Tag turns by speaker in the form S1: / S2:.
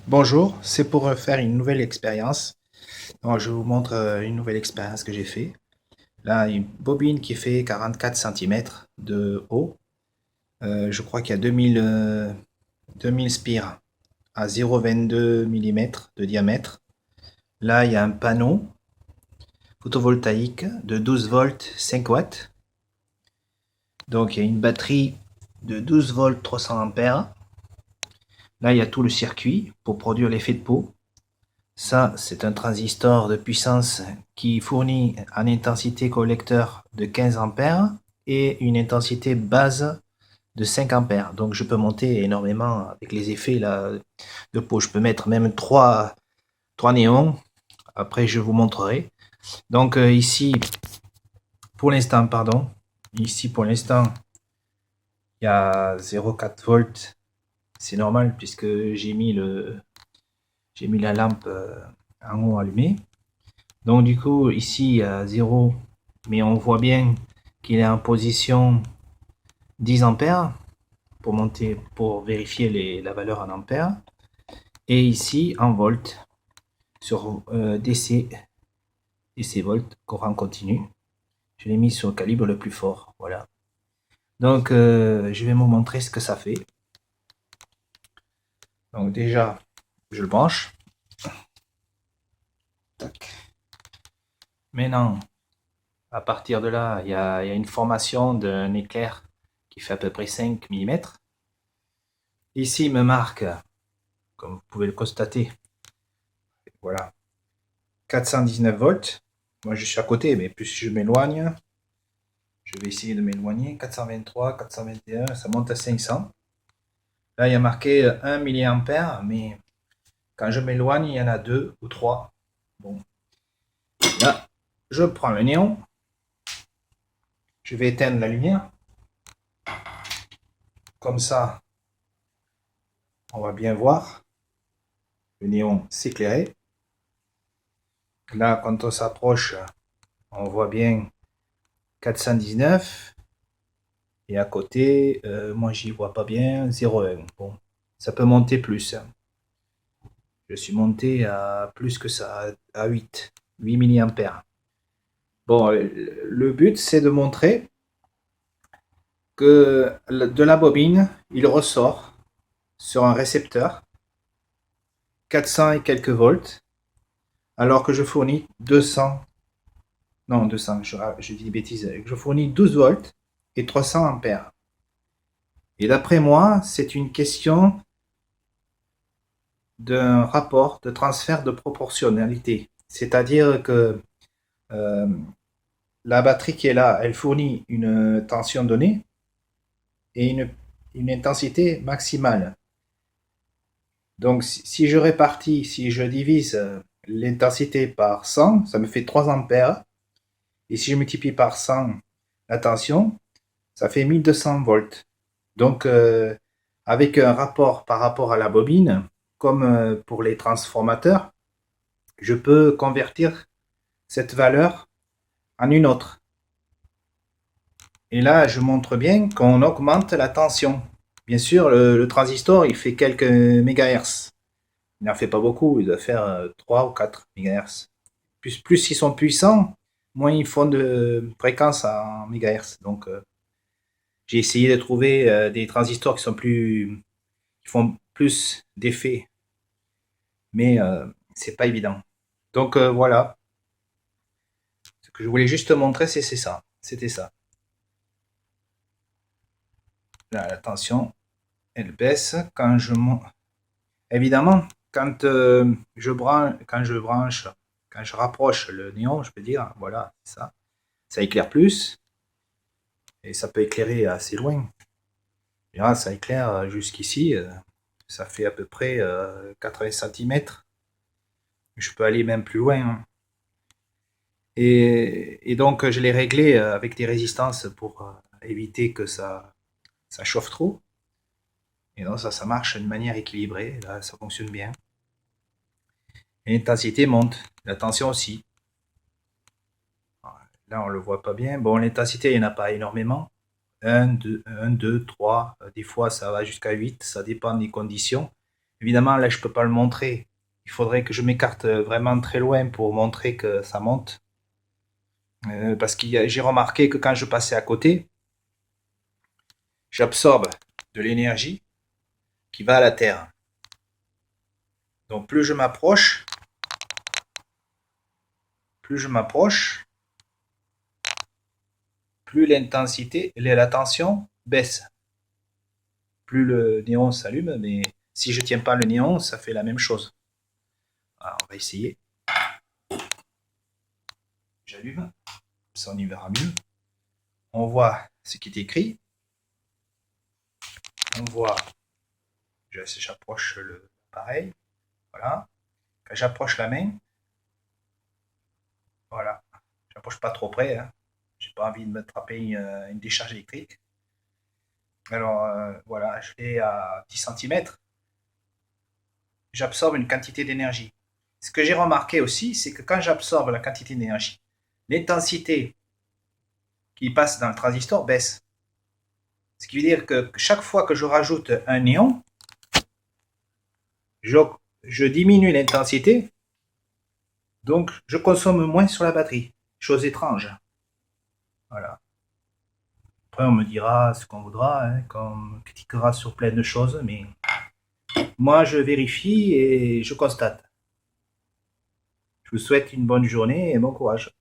S1: Bonjour, c'est pour faire une nouvelle expérience. Donc, je vous montre une nouvelle expérience que j'ai fait. Là, une bobine qui fait 44 cm de haut. Je crois qu'il y a 2000 spires à 0,22 mm de diamètre. Là, il y a un panneau photovoltaïque de 12 volts 5 watts. Donc, il y a une batterie de 12 volts 300 ampères. Là, il y a tout le circuit pour produire l'effet de peau. Ça, c'est un transistor de puissance qui fournit une intensité collecteur de 15 ampères et une intensité base de 5 ampères. Donc, je peux monter énormément avec les effets là, de peau. Je peux mettre même 3 néons. Après, je vous montrerai. Donc, ici, pour l'instant, il y a 0,4 volts. C'est normal puisque j'ai mis la lampe en haut allumée. Donc du coup, ici, à 0, mais on voit bien qu'il est en position 10 ampères pour vérifier la valeur en ampères. Et ici, en volts, sur DC volts, courant continu. Je l'ai mis sur le calibre le plus fort, voilà. Donc, je vais vous montrer ce que ça fait. Donc déjà, je le branche. Tac. Maintenant, à partir de là, il y a une formation d'un éclair qui fait à peu près 5 mm. Ici, il me marque, comme vous pouvez le constater, voilà, 419 volts. Moi, je suis à côté, mais plus je m'éloigne, je vais essayer de m'éloigner. 423, 421, ça monte à 500. Là, il y a marqué 1 mA, mais quand je m'éloigne, il y en a 2 ou 3. Bon. Là, je prends le néon. Je vais éteindre la lumière. Comme ça, on va bien voir. Le néon s'éclairer. Là, quand on s'approche, on voit bien 419. Et à côté, moi j'y vois pas bien, 0,1. Bon, ça peut monter plus. Je suis monté à plus que ça, à 8 mA. Bon, le but c'est de montrer que de la bobine, il ressort sur un récepteur 400 et quelques volts, alors que je fournis 200, non 200, je dis des bêtises, je fournis 12 volts et 300 ampères. Et d'après moi, c'est une question d'un rapport de transfert de proportionnalité. C'est-à-dire que euh, la batterie qui est là, elle fournit une tension donnée et une intensité maximale. Donc si je répartis, si je divise l'intensité par 100, ça me fait 3 ampères. Et si je multiplie par 100 la tension, ça fait 1200 volts. Donc avec un rapport par rapport à la bobine, comme pour les transformateurs, je peux convertir cette valeur en une autre. Et là, je montre bien qu'on augmente la tension. Bien sûr, le transistor, il fait quelques mégahertz. Il n'en fait pas beaucoup, il doit faire 3 ou 4 mégahertz. Plus ils sont puissants, moins ils font de fréquences en mégahertz. Donc, j'ai essayé de trouver des transistors qui font plus d'effets, mais c'est pas évident. Donc voilà, ce que je voulais juste te montrer, c'est ça. C'était ça. Là, la tension, elle baisse quand je monte. Évidemment, quand je rapproche le néon, je peux dire, voilà, c'est ça. Ça éclaire plus et ça peut éclairer assez loin. Et là, ça éclaire jusqu'ici, ça fait à peu près 80 cm. Je peux aller même plus loin, hein. Et donc, je l'ai réglé avec des résistances pour éviter que ça chauffe trop. Et donc, ça marche d'une manière équilibrée. Là, ça fonctionne bien. Et l'intensité monte, la tension aussi. Là, on le voit pas bien. Bon, l'intensité, il n'y en a pas énormément. 1, 2, 3. Des fois, ça va jusqu'à 8. Ça dépend des conditions. Évidemment, là, je peux pas le montrer. Il faudrait que je m'écarte vraiment très loin pour montrer que ça monte. Parce que j'ai remarqué que quand je passais à côté, j'absorbe de l'énergie qui va à la Terre. Donc plus je m'approche, plus l'intensité, la tension baisse. Plus le néon s'allume, mais si je tiens pas le néon, ça fait la même chose. Alors, on va essayer. J'allume, ça on y verra mieux. On voit ce qui est écrit. On voit, j'approche l'appareil. Voilà. Quand j'approche la main, voilà. J'approche pas trop près. Hein. J'ai pas envie de m'attraper une décharge électrique. Alors voilà, je l'ai à 10 cm. J'absorbe une quantité d'énergie. Ce que j'ai remarqué aussi, c'est que quand j'absorbe la quantité d'énergie, l'intensité qui passe dans le transistor baisse. Ce qui veut dire que chaque fois que je rajoute un néon, je diminue l'intensité, donc je consomme moins sur la batterie. Chose étrange. Voilà. Après, on me dira ce qu'on voudra, hein, qu'on me critiquera sur plein de choses, mais moi, je vérifie et je constate. Je vous souhaite une bonne journée et bon courage.